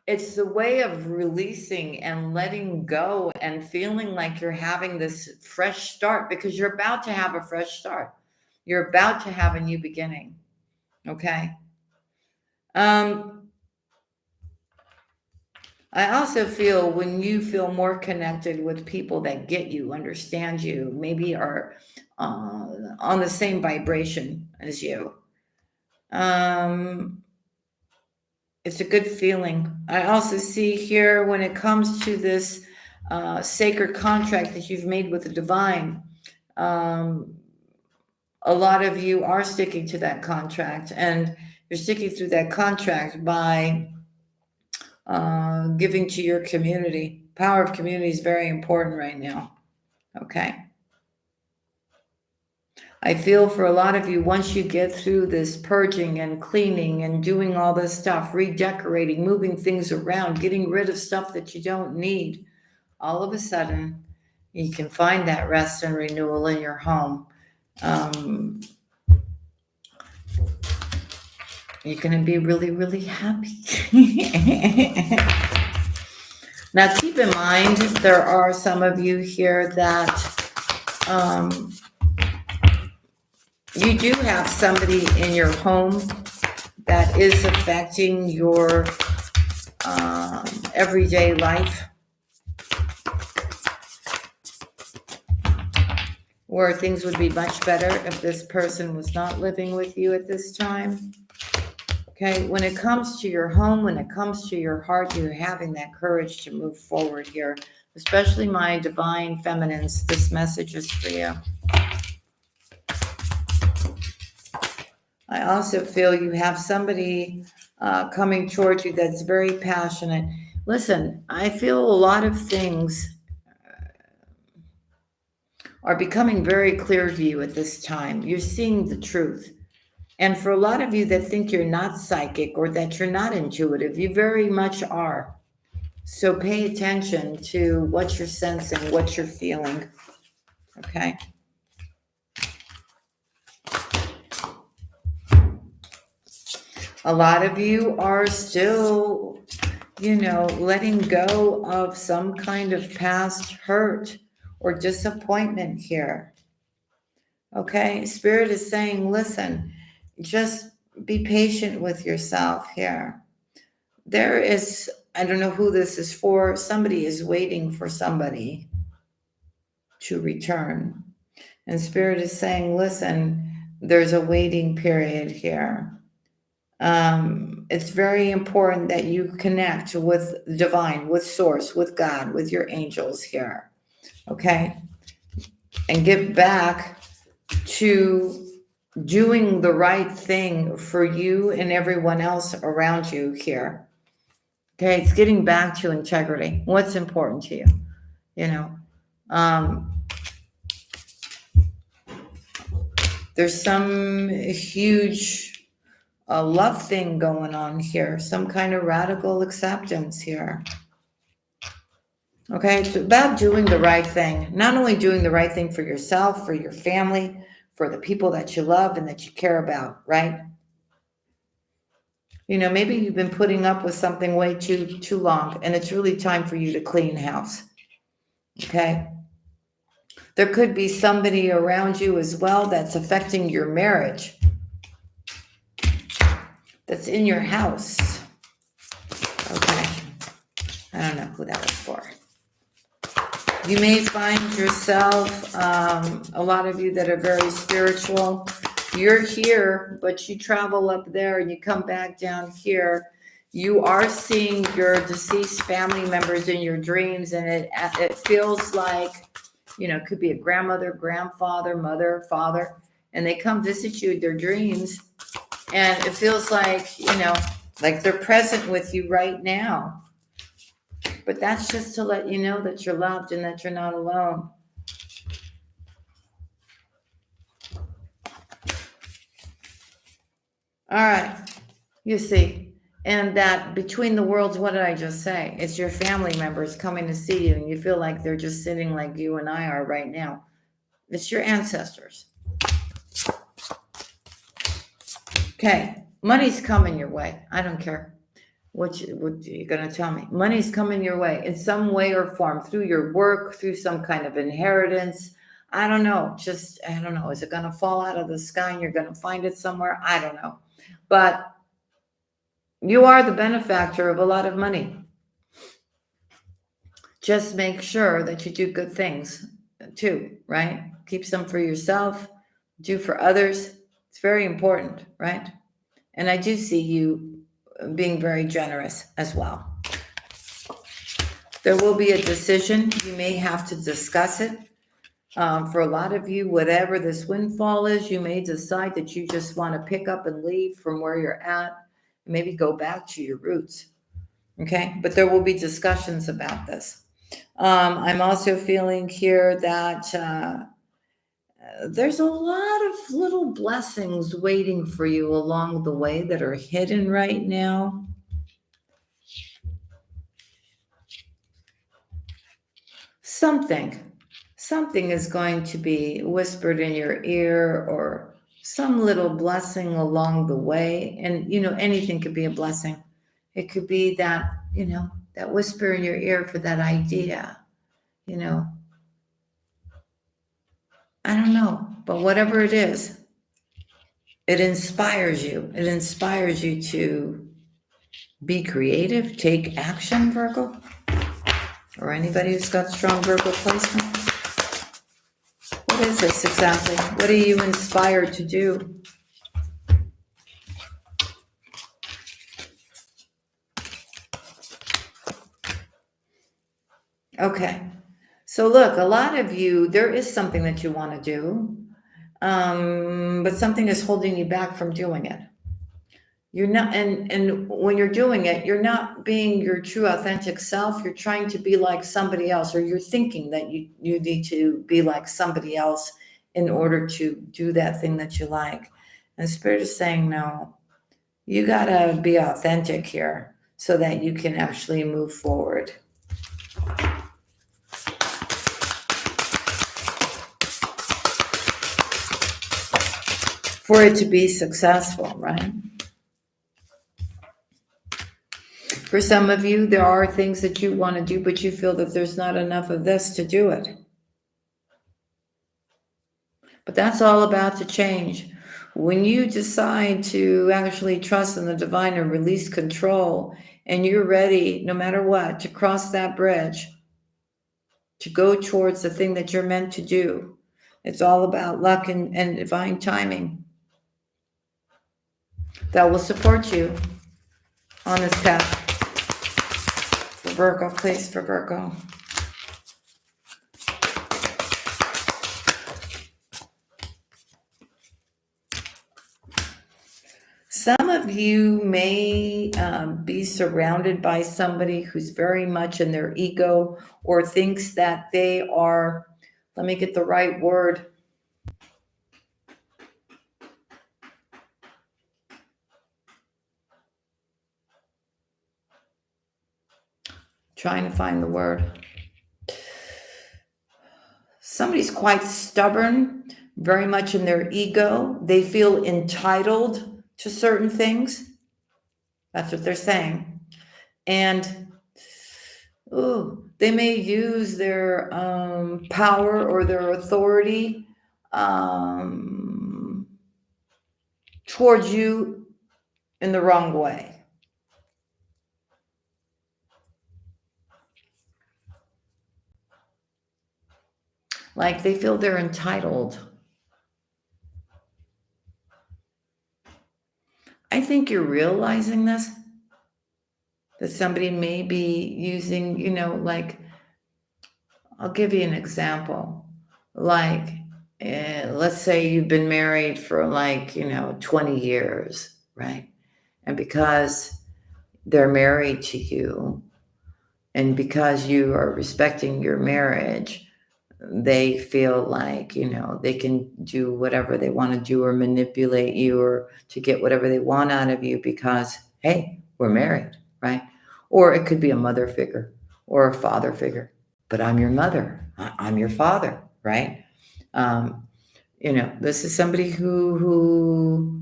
it's the way of releasing and letting go and feeling like you're having this fresh start, because you're about to have a fresh start. You're about to have a new beginning. Okay. I also feel when you feel more connected with people that get you, understand you, maybe are on the same vibration as you. It's a good feeling. I also see here when it comes to this sacred contract that you've made with the divine, a lot of you are sticking to that contract, and you're sticking through that contract by giving to your community. Power of community is very important right now. Okay. I feel for a lot of you, once you get through this purging and cleaning and doing all this stuff, redecorating, moving things around, getting rid of stuff that you don't need, all of a sudden, you can find that rest and renewal in your home. You're going to be really, really happy. Now, keep in mind, there are some of you here that you do have somebody in your home that is affecting your everyday life, where things would be much better if this person was not living with you at this time. Okay, when it comes to your home, when it comes to your heart, you're having that courage to move forward here, especially my divine feminines. This message is for you. I also feel you have somebody coming towards you that's very passionate. Listen, I feel a lot of things are becoming very clear to you at this time. You're seeing the truth. And for a lot of you that think you're not psychic or that you're not intuitive, you very much are. So pay attention to what you're sensing, what you're feeling. Okay? A lot of you are still, letting go of some kind of past hurt or disappointment here. Okay? Spirit is saying, listen, just be patient with yourself here. There is, I don't know who this is for. Somebody is waiting for somebody to return. And Spirit is saying, listen, there's a waiting period here. It's very important that you connect with divine, with source, with God, with your angels here. Okay? And get back to doing the right thing for you and everyone else around you here. Okay? It's getting back to integrity. What's important to you? There's some huge love thing going on here, some kind of radical acceptance here. Okay, it's about doing the right thing. Not only doing the right thing for yourself, for your family, for the people that you love and that you care about, right? You know, maybe you've been putting up with something way too long, and it's really time for you to clean house. Okay? There could be somebody around you as well that's affecting your marriage, that's in your house. Okay. I don't know who that was for. You may find yourself, a lot of you that are very spiritual, you're here, but you travel up there and you come back down here. You are seeing your deceased family members in your dreams, and it feels like, you know, it could be a grandmother, grandfather, mother, father, and they come visit you in their dreams, and it feels like, you know, like they're present with you right now. But that's just to let you know that you're loved and that you're not alone. All right. You see, and that between the worlds, what did I just say? It's your family members coming to see you, and you feel like they're just sitting like you and I are right now. It's your ancestors. Okay. Money's coming your way. I don't care what you're going to tell me. Money's coming your way in some way or form, through your work, through some kind of inheritance. I don't know. I don't know. Is it going to fall out of the sky and you're going to find it somewhere? I don't know. But you are the benefactor of a lot of money. Just make sure that you do good things too, right? Keep some for yourself, do for others. It's very important, right? And I do see you being very generous as well. There will be a decision. You may have to discuss it. For a lot of you, whatever this windfall is, you may decide that you just want to pick up and leave from where you're at, maybe go back to your roots. Okay, but there will be discussions about this. I'm also feeling here that there's a lot of little blessings waiting for you along the way that are hidden right now. Something is going to be whispered in your ear, or some little blessing along the way. And, you know, anything could be a blessing. It could be that, you know, that whisper in your ear for that idea, you know. I don't know, but whatever it is, it inspires you. It inspires you to be creative, take action, Virgo, or anybody who's got strong Virgo placement. What is this exactly? What are you inspired to do? Okay. So look, a lot of you, there is something that you want to do, but something is holding you back from doing it. You're not, and when you're doing it, you're not being your true authentic self. You're trying to be like somebody else, or you're thinking that you need to be like somebody else in order to do that thing that you like. And Spirit is saying, no, you gotta be authentic here so that you can actually move forward. For it to be successful, right? For some of you, there are things that you want to do, but you feel that there's not enough of this to do it. But that's all about to change. When you decide to actually trust in the divine and release control, and you're ready, no matter what, to cross that bridge, to go towards the thing that you're meant to do, it's all about luck and divine timing that will support you on this path. For Virgo, please, for Virgo. Some of you may be surrounded by somebody who's very much in their ego, or thinks that they are, let me get the right word, trying to find the word. Somebody's quite stubborn, very much in their ego. They feel entitled to certain things. That's what they're saying. And they may use their power or their authority towards you in the wrong way. Like they feel they're entitled. I think you're realizing this, that somebody may be using, like, I'll give you an example. Like, let's say you've been married for 20 years, right? And because they're married to you, and because you are respecting your marriage, they feel like, they can do whatever they want to do or manipulate you or to get whatever they want out of you because, hey, we're married, right? Or it could be a mother figure or a father figure. But I'm your mother. I'm your father, right? This is somebody who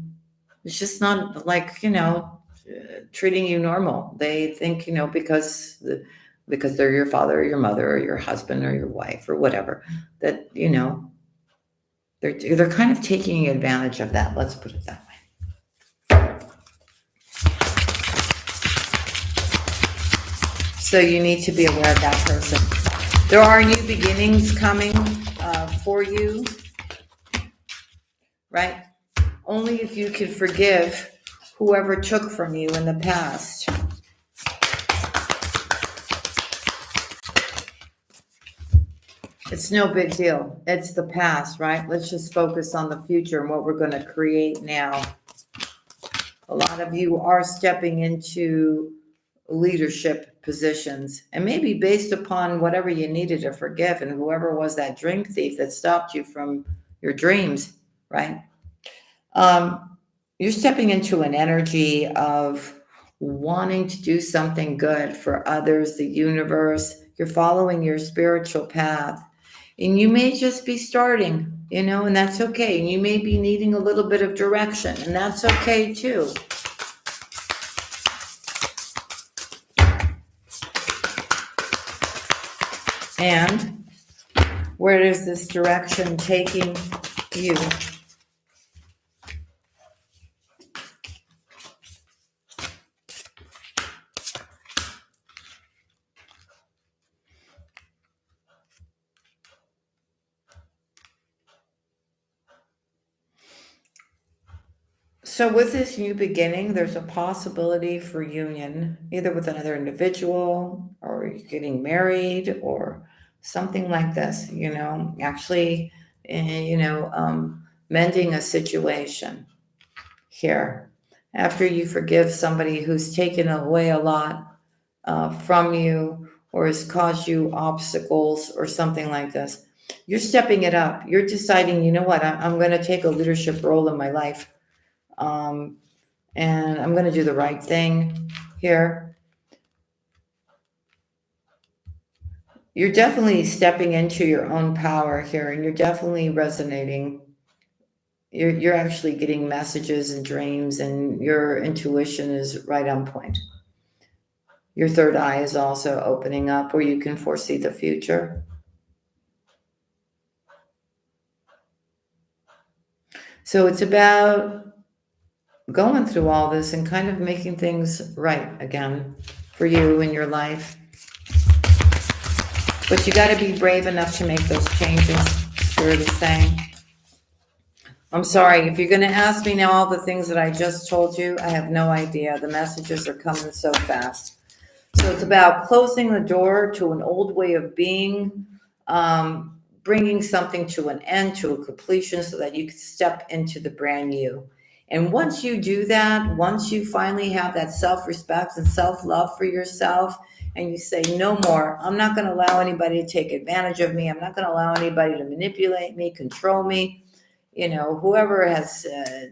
is just not treating you normal. They think, because they're your father or your mother or your husband or your wife or whatever, that, they're kind of taking advantage of that. Let's put it that way. So you need to be aware of that person. There are new beginnings coming for you, right? Only if you can forgive whoever took from you in the past. It's no big deal. It's the past, right? Let's just focus on the future and what we're going to create now. A lot of you are stepping into leadership positions, and maybe based upon whatever you needed to forgive and whoever was that dream thief that stopped you from your dreams, right? You're stepping into an energy of wanting to do something good for others, the universe. You're following your spiritual path. And you may just be starting, and that's okay. And you may be needing a little bit of direction, and that's okay too. And where is this direction taking you? So with this new beginning, there's a possibility for union, either with another individual or you're getting married or something like this, actually, mending a situation here. After you forgive somebody who's taken away a lot from you or has caused you obstacles or something like this, you're stepping it up. You're deciding, what, I'm going to take a leadership role in my life. And I'm going to do the right thing here. You're definitely stepping into your own power here, and you're definitely resonating. You're actually getting messages and dreams, and your intuition is right on point. Your third eye is also opening up where you can foresee the future. So it's about going through all this and kind of making things right again for you in your life. But you got to be brave enough to make those changes, Spirit is saying. I'm sorry, if you're going to ask me now all the things that I just told you, I have no idea. The messages are coming so fast. So it's about closing the door to an old way of being, bringing something to an end, to a completion, so that you can step into the brand new. And once you do that, once you finally have that self-respect and self-love for yourself, and you say, no more, I'm not going to allow anybody to take advantage of me. I'm not going to allow anybody to manipulate me, control me. Whoever has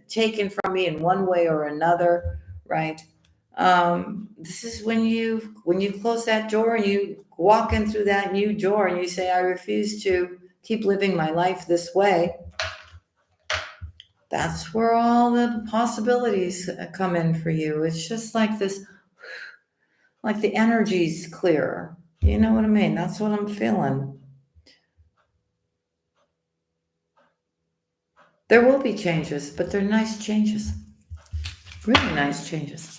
taken from me in one way or another, right? This is when you close that door and you walk in through that new door and you say, I refuse to keep living my life this way. That's where all the possibilities come in for you. It's just like this, like the energy's clearer. You know what I mean? That's what I'm feeling. There will be changes, but they're nice changes. Really nice changes.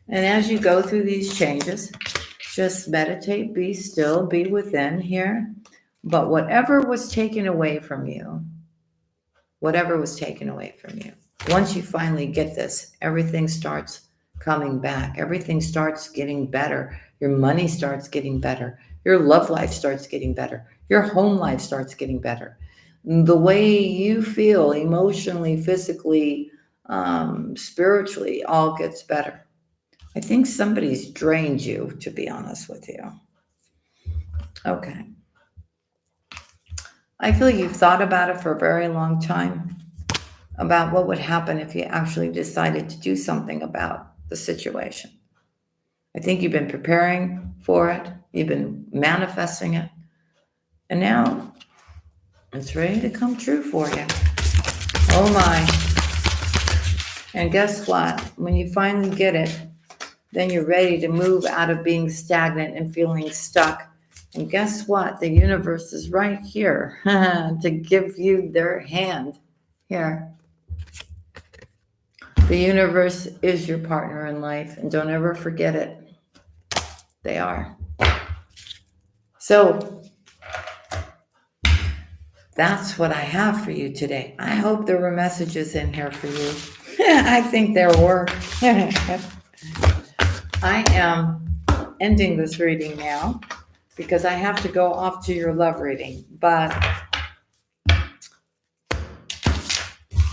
And as you go through these changes, just meditate, be still, be within here. But whatever was taken away from you, once you finally get this, everything starts coming back. Everything starts getting better. Your money starts getting better. Your love life starts getting better. Your home life starts getting better. The way you feel emotionally, physically, spiritually, all gets better. I think somebody's drained you, to be honest with you. Okay. I feel you've thought about it for a very long time, about what would happen if you actually decided to do something about the situation. I think you've been preparing for it. You've been manifesting it. And now it's ready to come true for you. Oh my. And guess what? When you finally get it, then you're ready to move out of being stagnant and feeling stuck. And guess what? The universe is right here to give you their hand. Here. The universe is your partner in life, and don't ever forget it. They are. So that's what I have for you today. I hope there were messages in here for you. I think there were. I am ending this reading now because I have to go off to your love reading. But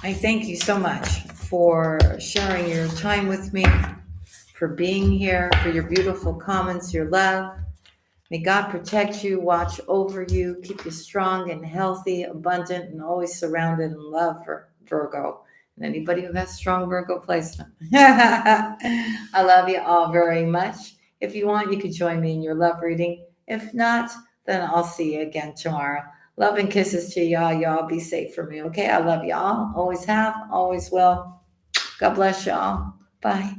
I thank you so much for sharing your time with me, for being here, for your beautiful comments, your love. May God protect you, watch over you, keep you strong and healthy, abundant, and always surrounded in love, for Virgo. And anybody who has strong Virgo placement. I love you all very much. If you want, you could join me in your love reading. If not, then I'll see you again tomorrow. Love and kisses to y'all. Y'all be safe for me, okay? I love y'all. Always have, always will. God bless y'all. Bye.